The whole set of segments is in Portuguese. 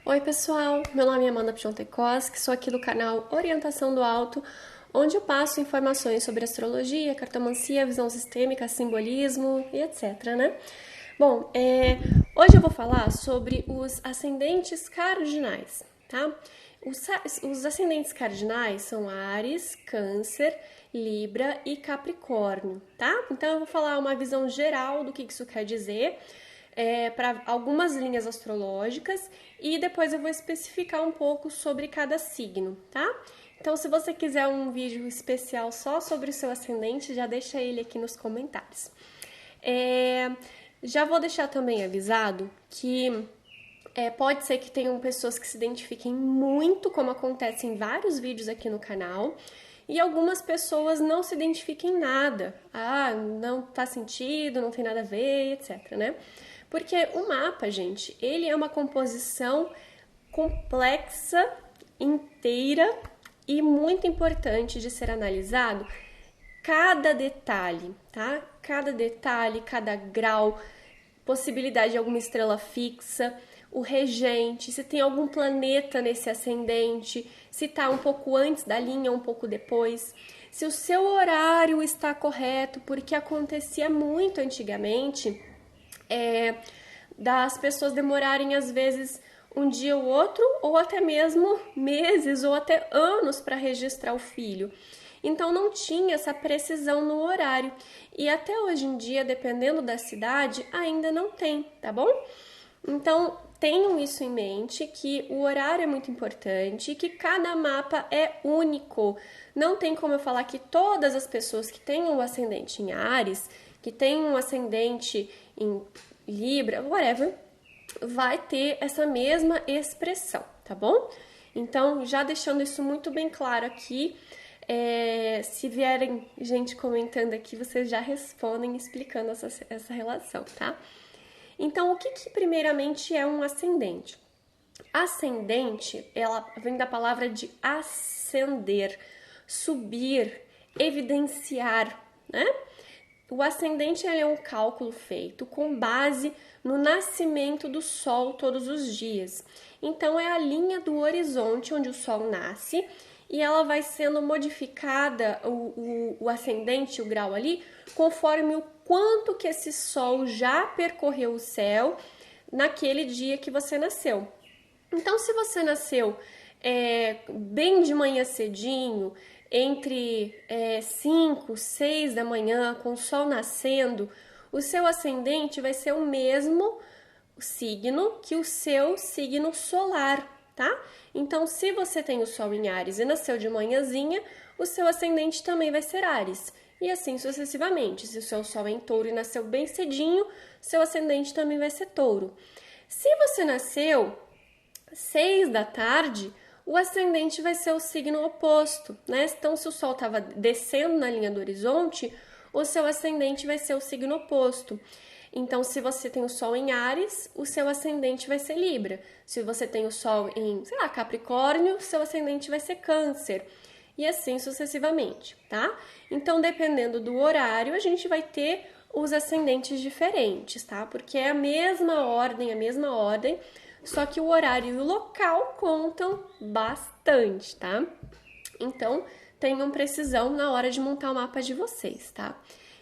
Oi pessoal, meu nome é Amanda Piontekowski, sou aqui do canal Orientação do Alto, onde eu passo informações sobre astrologia, cartomancia, visão sistêmica, simbolismo e etc, né? Bom, hoje eu vou falar sobre os ascendentes cardinais, tá? Os ascendentes cardinais são Áries, Câncer, Libra e Capricórnio, tá? Então eu vou falar uma visão geral do que isso quer dizer, para algumas linhas astrológicas e depois eu vou especificar um pouco sobre cada signo, tá? Então, se você quiser um vídeo especial só sobre o seu ascendente, já deixa ele aqui nos comentários. Já vou deixar também avisado que pode ser que tenham pessoas que se identifiquem muito, como acontece em vários vídeos aqui no canal, e algumas pessoas não se identifiquem nada. Ah, não faz sentido, não tem nada a ver, etc, né? Porque o mapa, gente, ele é uma composição complexa, inteira e muito importante de ser analisado cada detalhe, tá? Cada detalhe, cada grau, possibilidade de alguma estrela fixa, o regente, se tem algum planeta nesse ascendente, se tá um pouco antes da linha, um pouco depois, se o seu horário está correto, porque acontecia muito antigamente das pessoas demorarem às vezes um dia ou outro, ou até mesmo meses ou até anos para registrar o filho. Então não tinha essa precisão no horário. E até hoje em dia, dependendo da cidade, ainda não tem, tá bom? Então tenham isso em mente, que o horário é muito importante, que cada mapa é único. Não tem como eu falar que todas as pessoas que têm um ascendente em Áries, que têm um ascendente em Libra, whatever, vai ter essa mesma expressão, tá bom? Então, já deixando isso muito bem claro aqui, se vierem gente comentando aqui, vocês já respondem explicando essa relação, tá? Então, o que primeiramente é um ascendente? Ascendente, ela vem da palavra de ascender, subir, evidenciar, né? O ascendente é um cálculo feito com base no nascimento do Sol todos os dias. Então, é a linha do horizonte onde o Sol nasce e ela vai sendo modificada, o ascendente, o grau ali, conforme o quanto que esse Sol já percorreu o céu naquele dia que você nasceu. Então, se você nasceu bem de manhã cedinho, entre 5, 6 da manhã, com o sol nascendo, o seu ascendente vai ser o mesmo signo que o seu signo solar, tá? Então, se você tem o sol em Áries e nasceu de manhãzinha, o seu ascendente também vai ser Áries. E assim sucessivamente. Se o seu sol é em Touro e nasceu bem cedinho, seu ascendente também vai ser Touro. Se você nasceu 6 da tarde, o ascendente vai ser o signo oposto, né? Então, se o Sol estava descendo na linha do horizonte, o seu ascendente vai ser o signo oposto. Então, se você tem o Sol em Áries, o seu ascendente vai ser Libra. Se você tem o Sol em, sei lá, Capricórnio, seu ascendente vai ser Câncer. E assim sucessivamente, tá? Então, dependendo do horário, a gente vai ter os ascendentes diferentes, tá? Porque é a mesma ordem, só que o horário e o local contam bastante, tá? Então, tenham precisão na hora de montar o mapa de vocês, tá?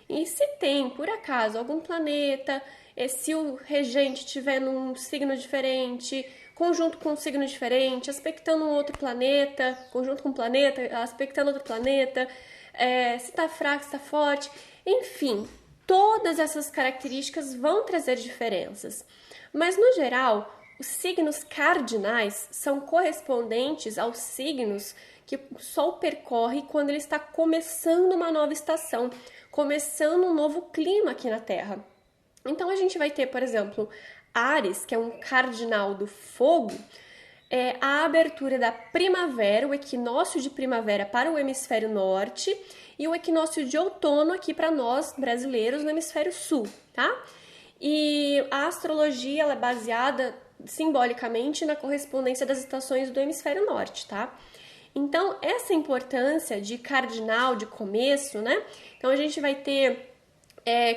E se tem, por acaso, algum planeta, se o regente estiver num signo diferente, conjunto com um signo diferente, aspectando um outro planeta, conjunto com um planeta, aspectando outro planeta, se tá fraco, se tá forte, enfim, todas essas características vão trazer diferenças. Mas, no geral, os signos cardinais são correspondentes aos signos que o Sol percorre quando ele está começando uma nova estação, começando um novo clima aqui na Terra. Então, a gente vai ter, por exemplo, Áries, que é um cardinal do fogo, a abertura da primavera, o equinócio de primavera para o hemisfério norte e o equinócio de outono aqui para nós, brasileiros, no hemisfério sul, tá? E a astrologia ela é baseada simbolicamente na correspondência das estações do hemisfério norte, tá? Então, essa importância de cardinal, de começo, né? Então, a gente vai ter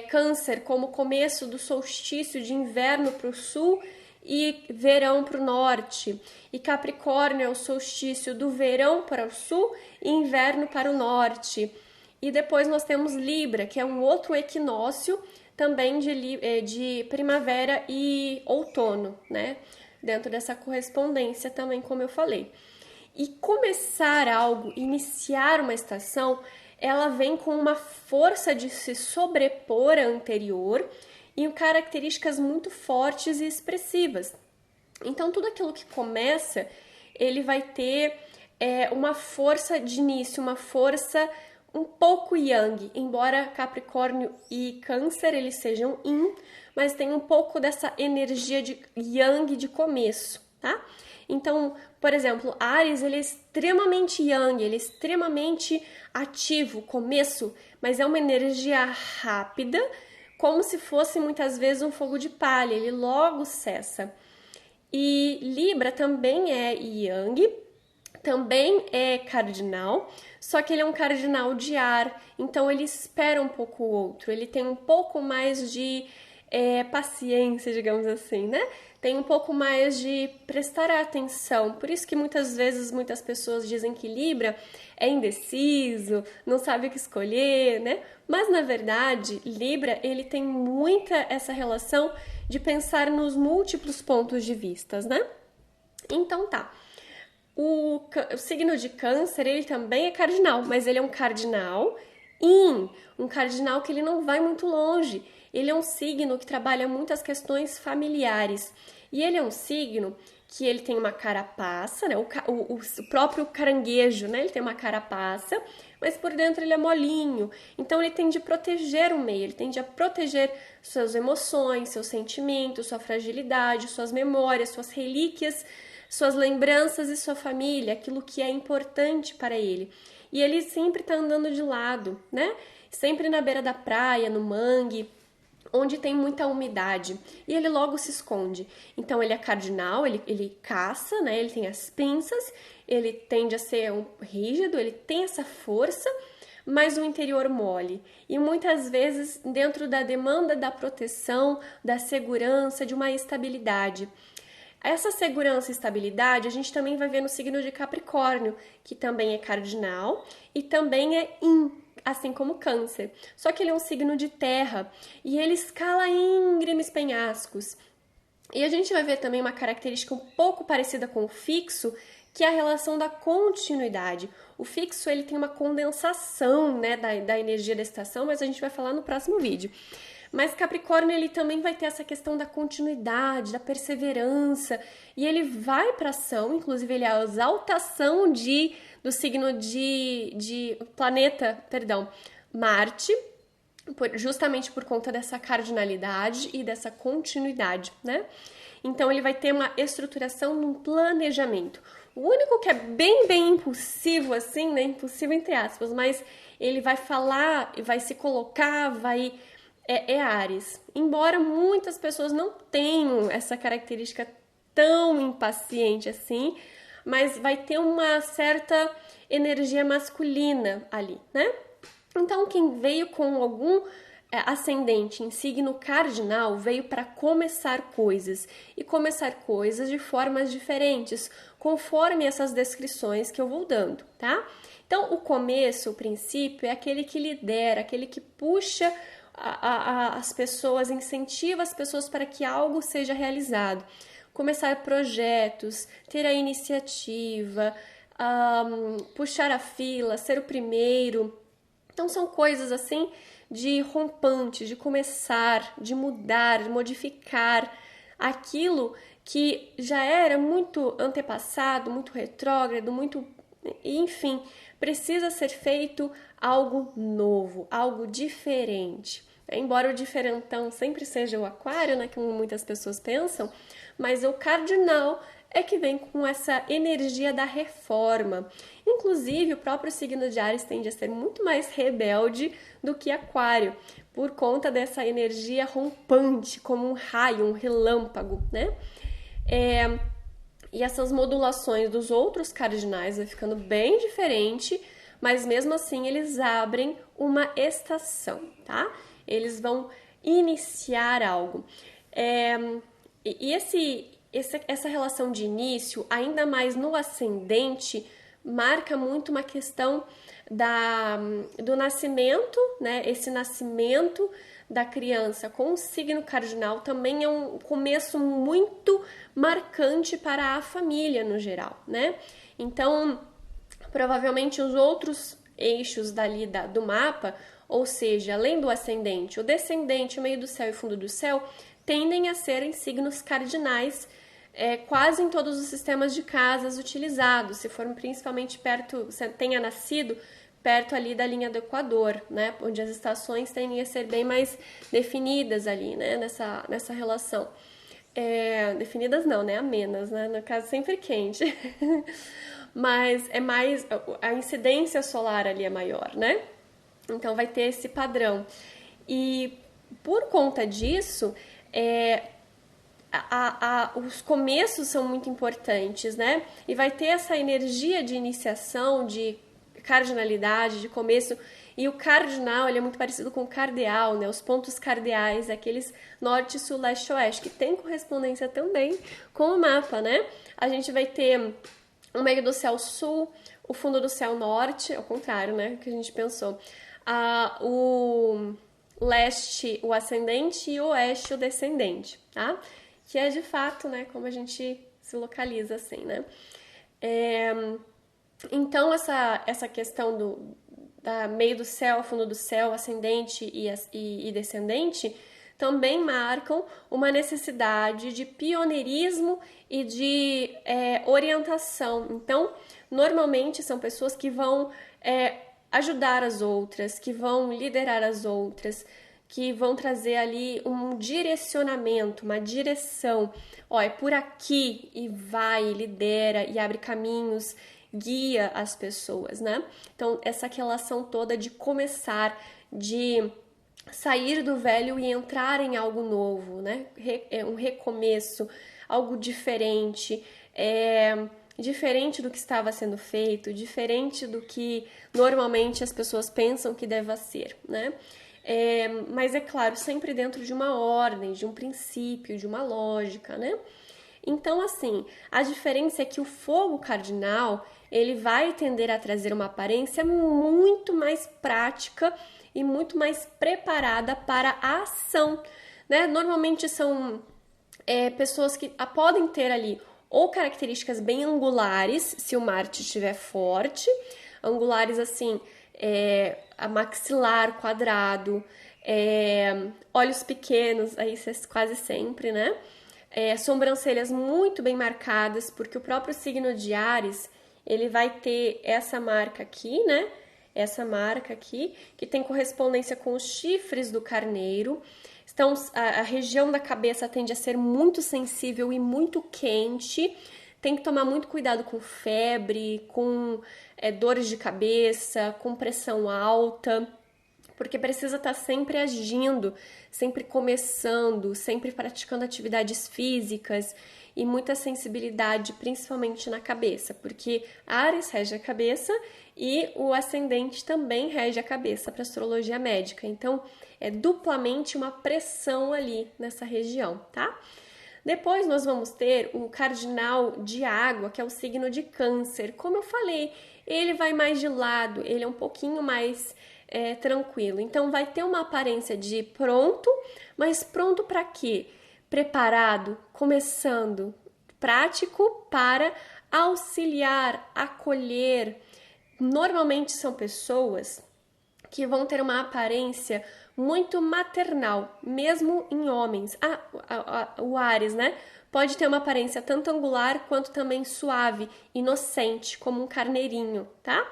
Câncer como começo do solstício de inverno para o sul e verão para o norte. E Capricórnio é o solstício do verão para o sul e inverno para o norte. E depois nós temos Libra, que é um outro equinócio também de primavera e outono, né? Dentro dessa correspondência também, como eu falei. E começar algo, iniciar uma estação, ela vem com uma força de se sobrepor à anterior e características muito fortes e expressivas. Então, tudo aquilo que começa, ele vai ter uma força de início, uma força um pouco yang, embora Capricórnio e Câncer eles sejam yin, mas tem um pouco dessa energia de yang de começo, tá? Então, por exemplo, Áries, ele é extremamente yang, ele é extremamente ativo, começo, mas é uma energia rápida, como se fosse muitas vezes um fogo de palha, ele logo cessa. E Libra também é yang, também é cardinal, só que ele é um cardinal de ar, então ele espera um pouco o outro, ele tem um pouco mais de paciência, digamos assim, né? Tem um pouco mais de prestar atenção, por isso que muitas vezes muitas pessoas dizem que Libra é indeciso, não sabe o que escolher, né? Mas na verdade, Libra, ele tem muita essa relação de pensar nos múltiplos pontos de vistas, né? Então tá. O signo de Câncer, ele também é cardinal, mas ele é um cardinal um cardinal que ele não vai muito longe. Ele é um signo que trabalha muitas questões familiares. E ele é um signo que ele tem uma carapaça, né? O próprio caranguejo, né? Ele tem uma carapaça, mas por dentro ele é molinho. Então ele tende a proteger o meio, ele tende a proteger suas emoções, seus sentimentos, sua fragilidade, suas memórias, suas relíquias, suas lembranças e sua família, aquilo que é importante para ele. E ele sempre está andando de lado, né? Sempre na beira da praia, no mangue, onde tem muita umidade. E ele logo se esconde. Então ele é cardinal, ele caça, né? Ele tem as pinças, ele tende a ser rígido, ele tem essa força, mas o interior mole. E muitas vezes dentro da demanda da proteção, da segurança, de uma estabilidade. Essa segurança e estabilidade a gente também vai ver no signo de Capricórnio, que também é cardinal e também é yin, assim como Câncer. Só que ele é um signo de terra e ele escala íngremes penhascos. E a gente vai ver também uma característica um pouco parecida com o fixo, que é a relação da continuidade. O fixo ele tem uma condensação, né, da energia da estação, mas a gente vai falar no próximo vídeo. Mas Capricórnio ele também vai ter essa questão da continuidade, da perseverança, e ele vai para ação, inclusive ele é a exaltação do signo de planeta, Marte, justamente por conta dessa cardinalidade e dessa continuidade, né? Então ele vai ter uma estruturação num planejamento. O único que é bem impulsivo assim, né? Impulsivo entre aspas, mas ele vai falar, vai se colocar, é Áries. Embora muitas pessoas não tenham essa característica tão impaciente assim, mas vai ter uma certa energia masculina ali, né? Então, quem veio com algum ascendente em signo cardinal veio para começar coisas e começar coisas de formas diferentes, conforme essas descrições que eu vou dando, tá? Então, o começo, o princípio, é aquele que lidera, aquele que puxa as pessoas, incentiva as pessoas para que algo seja realizado. Começar projetos, ter a iniciativa, puxar a fila, ser o primeiro. Então são coisas assim de rompante, de começar, de mudar, de modificar aquilo que já era muito antepassado, muito retrógrado, enfim, precisa ser feito algo novo, algo diferente. Embora o diferentão sempre seja o aquário, né, como muitas pessoas pensam, mas o cardinal é que vem com essa energia da reforma. Inclusive, o próprio signo de Áries tende a ser muito mais rebelde do que aquário, por conta dessa energia rompante, como um raio, um relâmpago, né? E essas modulações dos outros cardinais vai ficando bem diferente, mas mesmo assim eles abrem uma estação, tá? Eles vão iniciar algo. Essa relação de início, ainda mais no ascendente, marca muito uma questão do nascimento, né? Esse nascimento da criança com o signo cardinal também é um começo muito marcante para a família no geral, né? Então, provavelmente os outros eixos do mapa, ou seja, além do ascendente, o descendente, o meio do céu e o fundo do céu, tendem a serem signos cardinais quase em todos os sistemas de casas utilizados, se for principalmente perto, você tenha nascido perto ali da linha do Equador, né, onde as estações tendem a ser bem mais definidas ali, né, nessa relação. Definidas não, né, amenas, né, no caso sempre quente, mas é mais, a incidência solar ali é maior, né, então vai ter esse padrão. E por conta disso, os começos são muito importantes, né? E vai ter essa energia de iniciação, de cardinalidade, de começo. E o cardinal, ele é muito parecido com o cardeal, né? Os pontos cardeais, aqueles norte, sul, leste, oeste, que tem correspondência também com o mapa, né? A gente vai ter o meio do céu sul, o fundo do céu norte, ao contrário, né? Que a gente pensou. O leste, o ascendente, e o oeste, o descendente, tá? Que é de fato, né, como a gente se localiza assim, né? Então, essa questão da meio do céu, fundo do céu, ascendente e descendente, também marcam uma necessidade de pioneirismo e de orientação. Então, normalmente são pessoas que vão ajudar as outras, que vão liderar as outras, que vão trazer ali um direcionamento, uma direção. Ó, é por aqui, e vai, lidera e abre caminhos, guia as pessoas, né? Então, essa relação toda de começar, de sair do velho e entrar em algo novo, né? Um recomeço, algo diferente, diferente do que estava sendo feito, diferente do que normalmente as pessoas pensam que deva ser, né? Mas é claro, sempre dentro de uma ordem, de um princípio, de uma lógica, né? Então, assim, a diferença é que o fogo cardinal, ele vai tender a trazer uma aparência muito mais prática e muito mais preparada para a ação, né? Normalmente são pessoas que podem ter ali ou características bem angulares, se o Marte estiver forte, angulares assim, a maxilar quadrado, olhos pequenos, aí quase sempre, né? Sobrancelhas muito bem marcadas, porque o próprio signo de Áries, ele vai ter essa marca aqui, né? Essa marca aqui, que tem correspondência com os chifres do carneiro. Então, a região da cabeça tende a ser muito sensível e muito quente. Tem que tomar muito cuidado com febre, com dores de cabeça, com pressão alta, porque precisa estar sempre agindo, sempre começando, sempre praticando atividades físicas e muita sensibilidade, principalmente na cabeça, porque Áries rege a cabeça e o ascendente também rege a cabeça para astrologia médica. Então, é duplamente uma pressão ali nessa região, tá? Depois nós vamos ter o cardinal de água, que é o signo de Câncer. Como eu falei, ele vai mais de lado, ele é um pouquinho mais tranquilo. Então, vai ter uma aparência de pronto, mas pronto para quê? Preparado, começando, prático para auxiliar, acolher. Normalmente são pessoas que vão ter uma aparência muito maternal, mesmo em homens. O Áries, né? Pode ter uma aparência tanto angular quanto também suave, inocente, como um carneirinho, tá?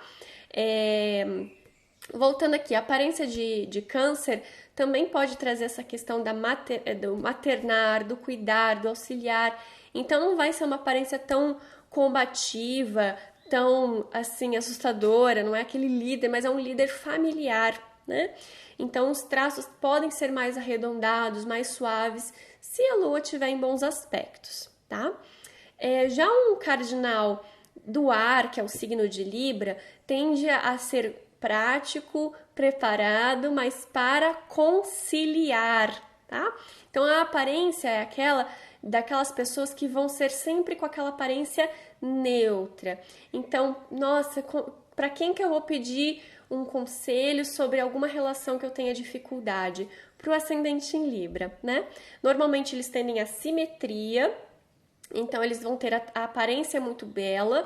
Voltando aqui, a aparência de Câncer também pode trazer essa questão do maternar, do cuidar, do auxiliar. Então, não vai ser uma aparência tão combativa, tão, assim, assustadora, não é aquele líder, mas é um líder familiar, né? Então, os traços podem ser mais arredondados, mais suaves, se a Lua tiver em bons aspectos, tá? Já um cardinal do ar, que é o signo de Libra, tende a ser prático, preparado, mas para conciliar, tá? Então, a aparência é aquela daquelas pessoas que vão ser sempre com aquela aparência neutra. Então, nossa, para quem que eu vou pedir um conselho sobre alguma relação que eu tenha dificuldade? Para o ascendente em Libra, né? Normalmente eles tendem a simetria, então eles vão ter a aparência muito bela,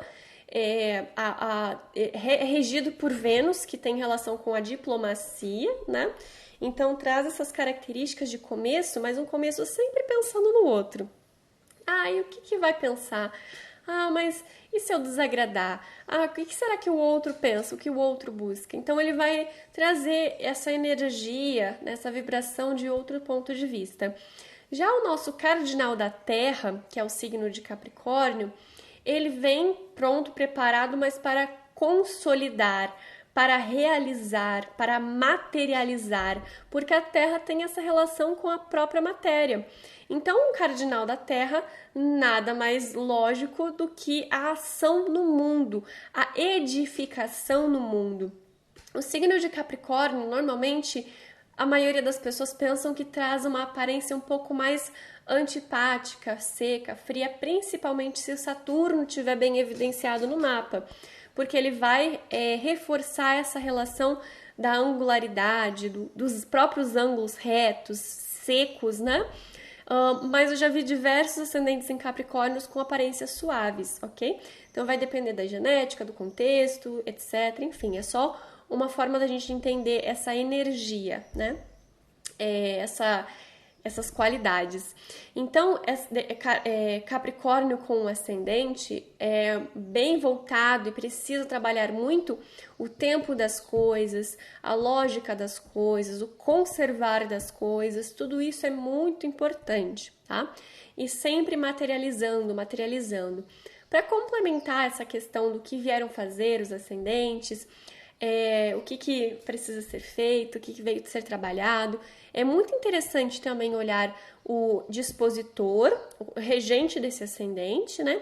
regido por Vênus, que tem relação com a diplomacia, né? Então traz essas características de começo, mas um começo sempre pensando no outro. E o que vai pensar? Mas e se eu desagradar? O que será que o outro pensa? O que o outro busca? Então ele vai trazer essa energia, essa vibração de outro ponto de vista. Já o nosso cardinal da Terra, que é o signo de Capricórnio, ele vem pronto, preparado, mas para consolidar, para realizar, para materializar, porque a Terra tem essa relação com a própria matéria. Então, um cardinal da Terra, nada mais lógico do que a ação no mundo, a edificação no mundo. O signo de Capricórnio, normalmente, a maioria das pessoas pensam que traz uma aparência um pouco mais antipática, seca, fria, principalmente se o Saturno estiver bem evidenciado no mapa, porque ele vai reforçar essa relação da angularidade, dos próprios ângulos retos, secos, né? Mas eu já vi diversos ascendentes em Capricórnios com aparências suaves, ok? Então vai depender da genética, do contexto, etc. Enfim, é só uma forma da gente entender essa energia, né? Essas qualidades. Então, Capricórnio com o ascendente é bem voltado e precisa trabalhar muito o tempo das coisas, a lógica das coisas, o conservar das coisas, tudo isso é muito importante, tá? E sempre materializando. Para complementar essa questão do que vieram fazer os ascendentes, o que precisa ser feito, o que veio ser trabalhado. É muito interessante também olhar o dispositor, o regente desse ascendente, né?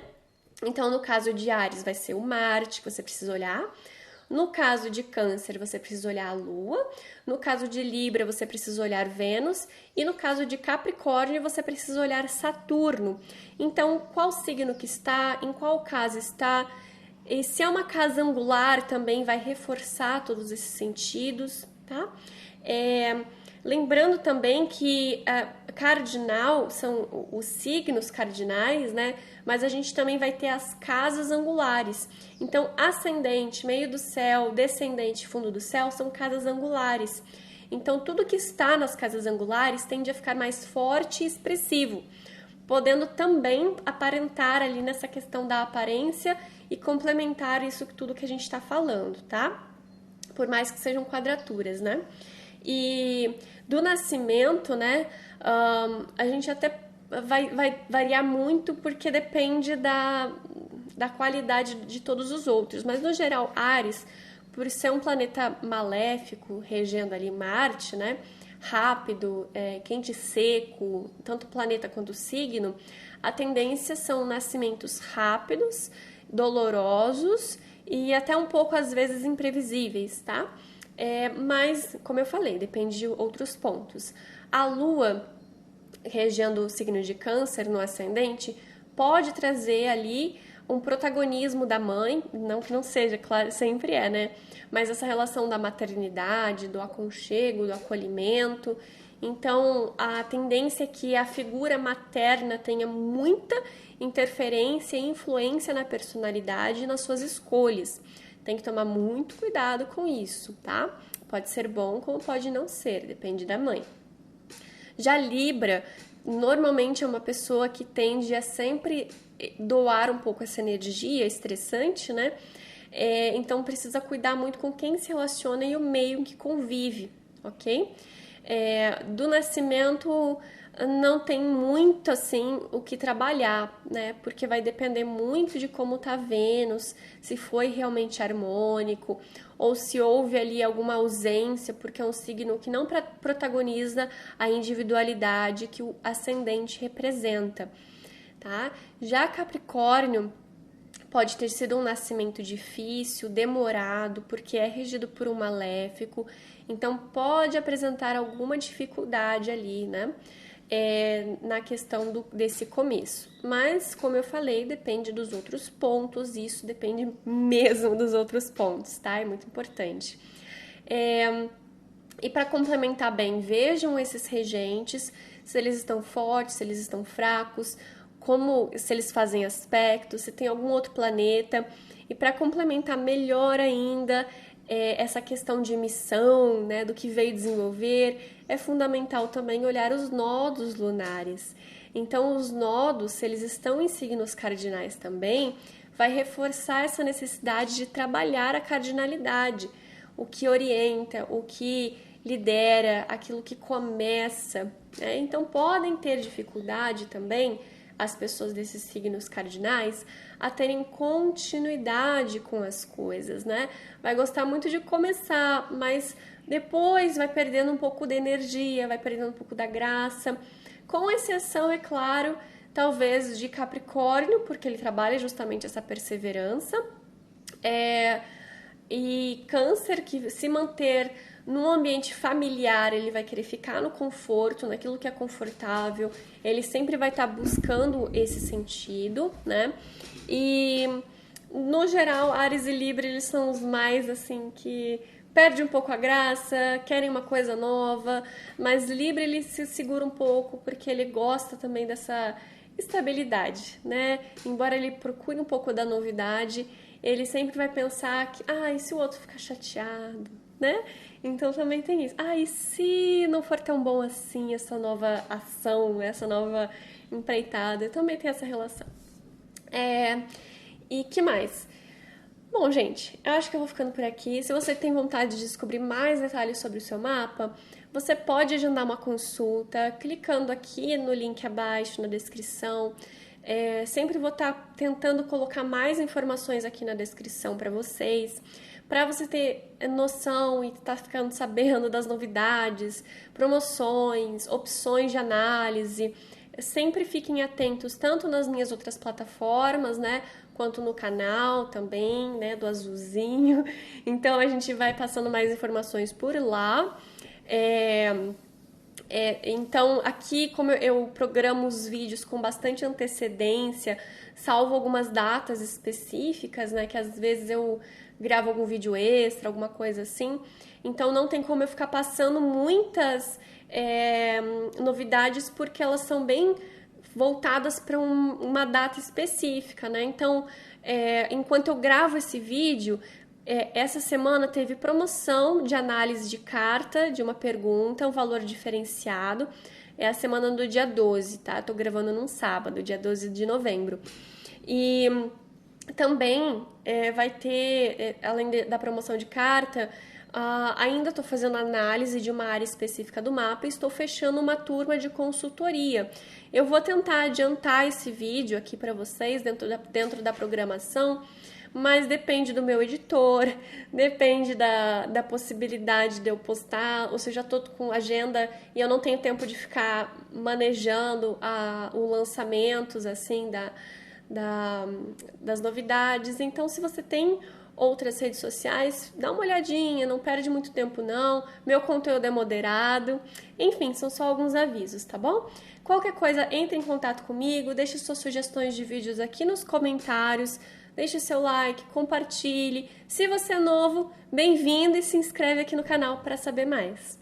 Então, no caso de Áries, vai ser o Marte, que você precisa olhar. No caso de Câncer, você precisa olhar a Lua. No caso de Libra, você precisa olhar Vênus. E no caso de Capricórnio, você precisa olhar Saturno. Então, qual signo que está, em qual casa está. E se é uma casa angular, também vai reforçar todos esses sentidos, tá? Lembrando também que cardinal são os signos cardinais, né? Mas a gente também vai ter as casas angulares. Então, ascendente, meio do céu, descendente, fundo do céu, são casas angulares. Então, tudo que está nas casas angulares tende a ficar mais forte e expressivo, podendo também aparentar ali nessa questão da aparência e complementar isso tudo que a gente está falando, tá? Por mais que sejam quadraturas, né? E do nascimento, né, a gente até vai variar muito porque depende da qualidade de todos os outros. Mas, no geral, Áries, por ser um planeta maléfico, regendo ali Marte, né, rápido, quente e seco, tanto o planeta quanto o signo, a tendência são nascimentos rápidos, dolorosos e até um pouco, às vezes, imprevisíveis, tá? Mas, como eu falei, depende de outros pontos. A Lua, regendo o signo de Câncer no ascendente, pode trazer ali um protagonismo da mãe, não que não seja, claro, sempre né? Mas essa relação da maternidade, do aconchego, do acolhimento. Então, a tendência é que a figura materna tenha muita interferência e influência na personalidade e nas suas escolhas. Tem que tomar muito cuidado com isso, tá? Pode ser bom, como pode não ser, depende da mãe. Já Libra, normalmente é uma pessoa que tende a sempre doar um pouco essa energia estressante, né? Então precisa cuidar muito com quem se relaciona e o meio em que convive, ok? Do nascimento não tem muito assim o que trabalhar, né? Porque vai depender muito de como tá Vênus, se foi realmente harmônico ou se houve ali alguma ausência, porque é um signo que não protagoniza a individualidade que o ascendente representa, tá? Já Capricórnio pode ter sido um nascimento difícil, demorado, porque é regido por um maléfico, então pode apresentar alguma dificuldade ali, né? na questão desse começo. Mas, como eu falei, depende dos outros pontos, isso depende mesmo dos outros pontos, tá? É muito importante. E para complementar bem, vejam esses regentes, se eles estão fortes, se eles estão fracos, se eles fazem aspectos, se tem algum outro planeta. E para complementar melhor ainda, essa questão de missão, né, do que veio desenvolver, é fundamental também olhar os nodos lunares. Então, os nodos, se eles estão em signos cardinais também, vai reforçar essa necessidade de trabalhar a cardinalidade, o que orienta, o que lidera, aquilo que começa, né? Então, podem ter dificuldade também as pessoas desses signos cardinais a terem continuidade com as coisas, né? Vai gostar muito de começar, mas depois vai perdendo um pouco da energia, vai perdendo um pouco da graça. Com exceção, é claro, talvez de Capricórnio, porque ele trabalha justamente essa perseverança. E Câncer, que se manter no ambiente familiar, ele vai querer ficar no conforto, naquilo que é confortável, ele sempre vai estar buscando esse sentido, né? E, no geral, Áries e Libra, eles são os mais, assim, que perde um pouco a graça, querem uma coisa nova, mas Libra, ele se segura um pouco, porque ele gosta também dessa estabilidade, né? Embora ele procure um pouco da novidade, ele sempre vai pensar que, e se o outro ficar chateado, né? Então também tem isso. E se não for tão bom assim essa nova ação, essa nova empreitada? Também tem essa relação. E que mais? Bom, gente, eu acho que eu vou ficando por aqui. Se você tem vontade de descobrir mais detalhes sobre o seu mapa, você pode agendar uma consulta clicando aqui no link abaixo, na descrição. Sempre vou estar tentando colocar mais informações aqui na descrição para vocês, para você ter noção e estar ficando sabendo das novidades, promoções, opções de análise. Sempre fiquem atentos tanto nas minhas outras plataformas, né, quanto no canal também, né, do Azulzinho. Então a gente vai passando mais informações por lá. Então, aqui, como eu programo os vídeos com bastante antecedência, salvo algumas datas específicas, né, que às vezes eu gravo algum vídeo extra, alguma coisa assim, então não tem como eu ficar passando muitas novidades, porque elas são bem voltadas para uma data específica, né? Então, enquanto eu gravo esse vídeo, essa semana teve promoção de análise de carta, de uma pergunta, um valor diferenciado. É a semana do dia 12, tá? Tô gravando num sábado, dia 12 de novembro. E também vai ter, além da promoção de carta, ainda estou fazendo análise de uma área específica do mapa e estou fechando uma turma de consultoria. Eu vou tentar adiantar esse vídeo aqui para vocês dentro da programação, mas depende do meu editor, depende da possibilidade de eu postar, ou seja, já estou com agenda e eu não tenho tempo de ficar manejando os lançamentos assim das novidades. Então, se você tem outras redes sociais, dá uma olhadinha, não perde muito tempo não, meu conteúdo é moderado, enfim, são só alguns avisos, tá bom? Qualquer coisa, entre em contato comigo, deixe suas sugestões de vídeos aqui nos comentários, deixe seu like, compartilhe. Se você é novo, bem-vindo e se inscreve aqui no canal para saber mais.